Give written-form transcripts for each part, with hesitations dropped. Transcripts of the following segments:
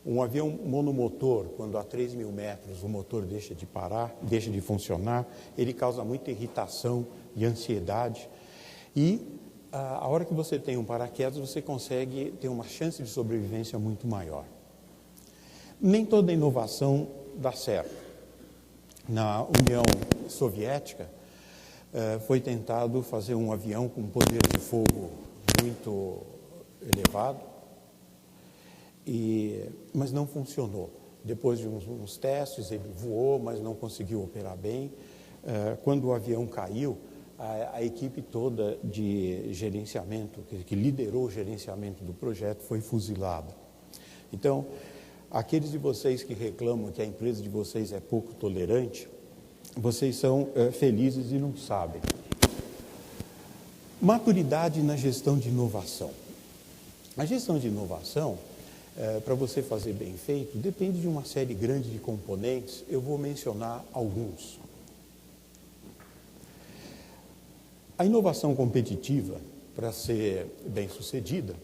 Um avião monomotor, quando a 3.000 metros o motor deixa de parar, deixa de funcionar, ele causa muita irritação e ansiedade. E a hora que você tem um paraquedas, você consegue ter uma chance de sobrevivência muito maior. Nem toda inovação dá certo. Na União Soviética, foi tentado fazer um avião com poder de fogo muito elevado, mas não funcionou. Depois de uns testes, ele voou, mas não conseguiu operar bem. Quando o avião caiu, a equipe toda de gerenciamento, que liderou o gerenciamento do projeto, foi fuzilada. Então, aqueles de vocês que reclamam que a empresa de vocês é pouco tolerante, vocês são felizes e não sabem. Maturidade na gestão de inovação. A gestão de inovação, para você fazer bem feito, depende de uma série grande de componentes. Eu vou mencionar alguns. A inovação competitiva, para ser bem sucedida,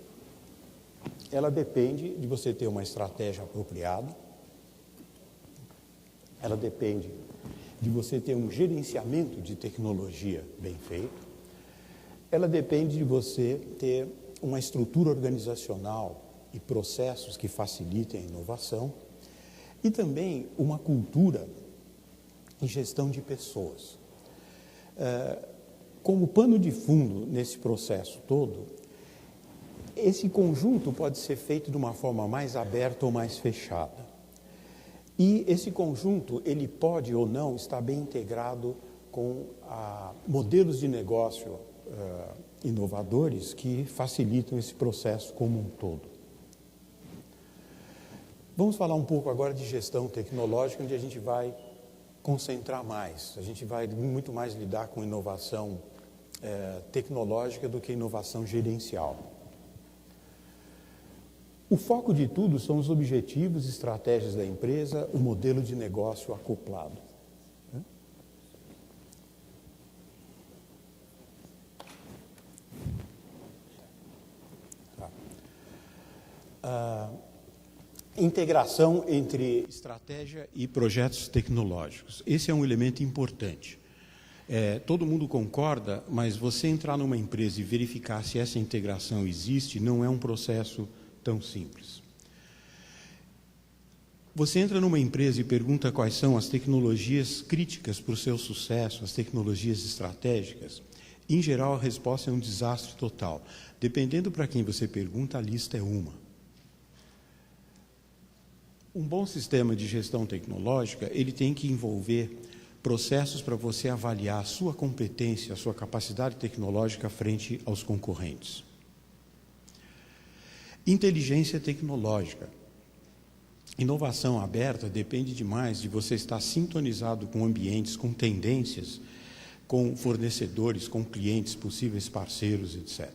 ela depende de você ter uma estratégia apropriada, ela depende de você ter um gerenciamento de tecnologia bem feito, ela depende de você ter uma estrutura organizacional e processos que facilitem a inovação e também uma cultura e gestão de pessoas. Como pano de fundo nesse processo todo, esse conjunto pode ser feito de uma forma mais aberta ou mais fechada. E esse conjunto, ele pode ou não estar bem integrado com modelos de negócio inovadores que facilitam esse processo como um todo. Vamos falar um pouco agora de gestão tecnológica, onde a gente vai concentrar mais. A gente vai muito mais lidar com inovação tecnológica do que inovação gerencial. O foco de tudo são os objetivos e estratégias da empresa, o modelo de negócio acoplado. Integração entre estratégia e projetos tecnológicos. Esse é um elemento importante. Todo mundo concorda, mas você entrar numa empresa e verificar se essa integração existe não é um processo tão simples. Você entra numa empresa e pergunta quais são as tecnologias críticas para o seu sucesso, as tecnologias estratégicas. Em geral, a resposta é um desastre total. Dependendo para quem você pergunta, a lista é uma. Um bom sistema de gestão tecnológica, ele tem que envolver processos para você avaliar a sua competência, a sua capacidade tecnológica frente aos concorrentes. Inteligência tecnológica. Inovação aberta depende demais de você estar sintonizado com ambientes, com tendências, com fornecedores, com clientes, possíveis parceiros, etc.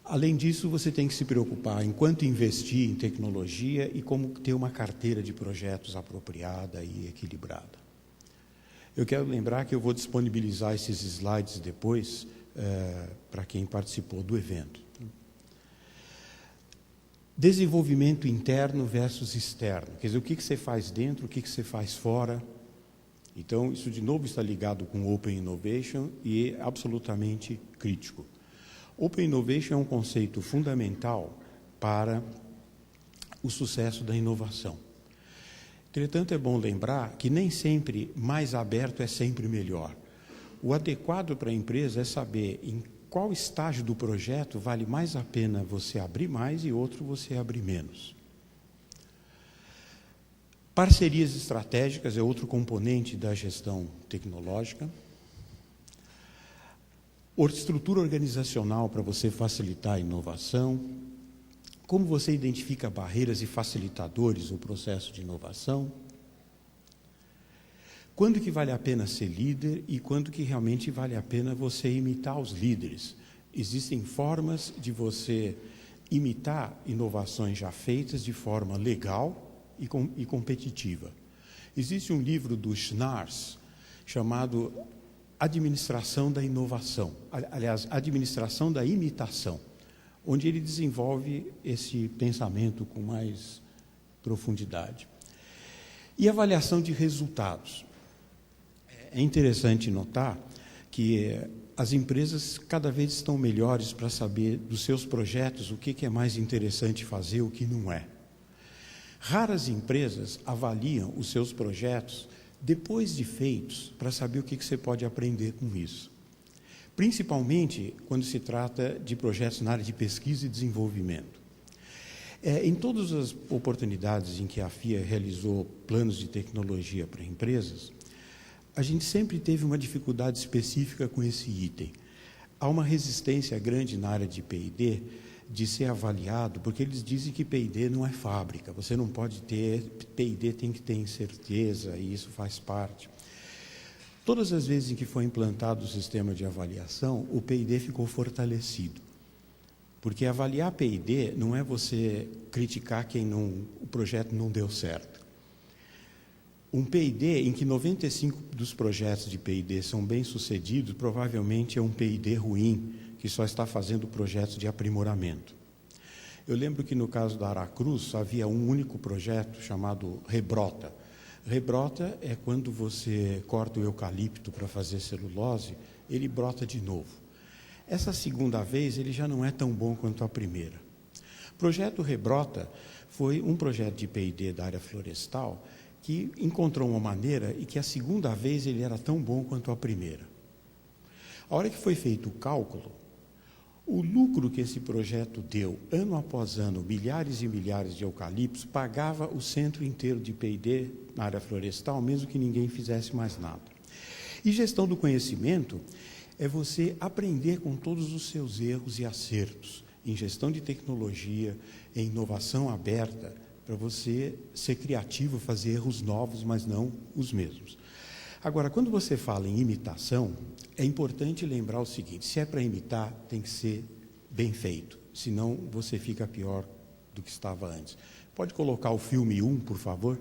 Além disso, você tem que se preocupar em quanto investir em tecnologia e como ter uma carteira de projetos apropriada e equilibrada. Eu quero lembrar que eu vou disponibilizar esses slides depois para quem participou do evento. Desenvolvimento interno versus externo. Quer dizer, o que você faz dentro, o que você faz fora. Então, isso de novo está ligado com Open Innovation e é absolutamente crítico. Open Innovation é um conceito fundamental para o sucesso da inovação. Entretanto, é bom lembrar que nem sempre mais aberto é sempre melhor. O adequado para a empresa é saber em qual estágio do projeto vale mais a pena você abrir mais e outro você abrir menos. Parcerias estratégicas é outro componente da gestão tecnológica. Estrutura organizacional para você facilitar a inovação. Como você identifica barreiras e facilitadores no processo de inovação. Quando que vale a pena ser líder e quando que realmente vale a pena você imitar os líderes. Existem formas de você imitar inovações já feitas de forma legal e competitiva. Existe um livro do Schnars chamado Administração da Inovação, aliás, Administração da Imitação, onde ele desenvolve esse pensamento com mais profundidade. E avaliação de resultados. É interessante notar que as empresas cada vez estão melhores para saber dos seus projetos o que é mais interessante fazer, o que não é. Raras empresas avaliam os seus projetos depois de feitos para saber o que você pode aprender com isso. Principalmente quando se trata de projetos na área de pesquisa e desenvolvimento. Em todas as oportunidades em que a FIA realizou planos de tecnologia para empresas, a gente sempre teve uma dificuldade específica com esse item. Há uma resistência grande na área de P&D de ser avaliado, porque eles dizem que P&D não é fábrica, você não pode ter, P&D tem que ter incerteza, e isso faz parte. Todas as vezes em que foi implantado o sistema de avaliação, o P&D ficou fortalecido. Porque avaliar P&D não é você criticar o projeto não deu certo. Um P&D em que 95% dos projetos de P&D são bem-sucedidos, provavelmente é um P&D ruim, que só está fazendo projetos de aprimoramento. Eu lembro que no caso da Aracruz havia um único projeto chamado Rebrota. Rebrota é quando você corta o eucalipto para fazer celulose, ele brota de novo. Essa segunda vez ele já não é tão bom quanto a primeira. O projeto Rebrota foi um projeto de P&D da área florestal que encontrou uma maneira e que a segunda vez ele era tão bom quanto a primeira. A hora que foi feito o cálculo, o lucro que esse projeto deu, ano após ano, milhares e milhares de eucaliptos, pagava o centro inteiro de P&D na área florestal, mesmo que ninguém fizesse mais nada. E gestão do conhecimento é você aprender com todos os seus erros e acertos, em gestão de tecnologia, em inovação aberta, para você ser criativo, fazer erros novos, mas não os mesmos. Agora, quando você fala em imitação, é importante lembrar o seguinte: se é para imitar, tem que ser bem feito, senão você fica pior do que estava antes. Pode colocar o filme 1, por favor?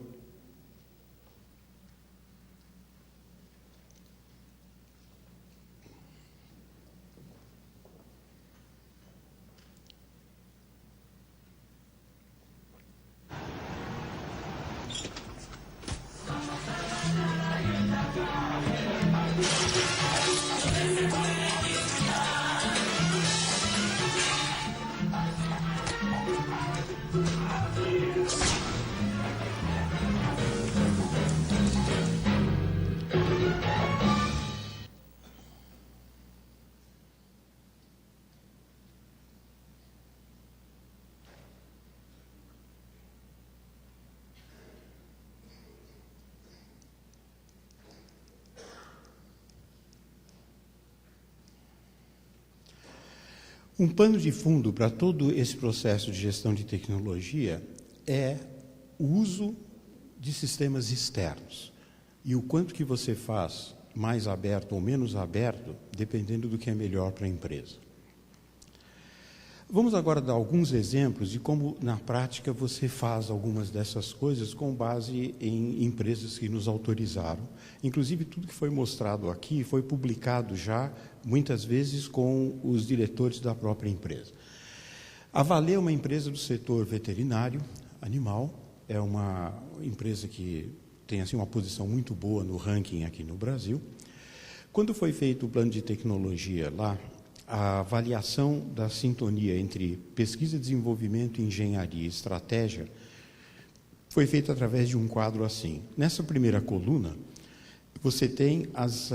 Um pano de fundo para todo esse processo de gestão de tecnologia é o uso de sistemas externos e o quanto que você faz mais aberto ou menos aberto, dependendo do que é melhor para a empresa. Vamos agora dar alguns exemplos de como, na prática, você faz algumas dessas coisas com base em empresas que nos autorizaram. Inclusive, tudo que foi mostrado aqui foi publicado já, muitas vezes, com os diretores da própria empresa. A Vale é uma empresa do setor veterinário, animal, é uma empresa que tem assim, uma posição muito boa no ranking aqui no Brasil. Quando foi feito o plano de tecnologia lá, a avaliação da sintonia entre pesquisa, desenvolvimento, engenharia e estratégia foi feita através de um quadro assim. Nessa primeira coluna, você tem as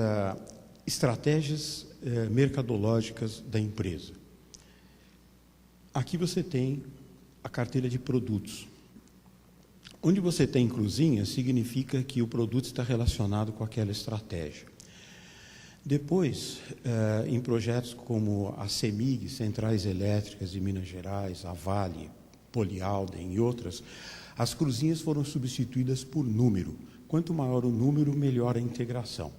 estratégias mercadológicas da empresa. Aqui você tem a carteira de produtos. Onde você tem cruzinhas, significa que o produto está relacionado com aquela estratégia. Depois, em projetos como a CEMIG, Centrais Elétricas de Minas Gerais, a Vale, Polialden e outras, as cruzinhas foram substituídas por número. Quanto maior o número, melhor a integração.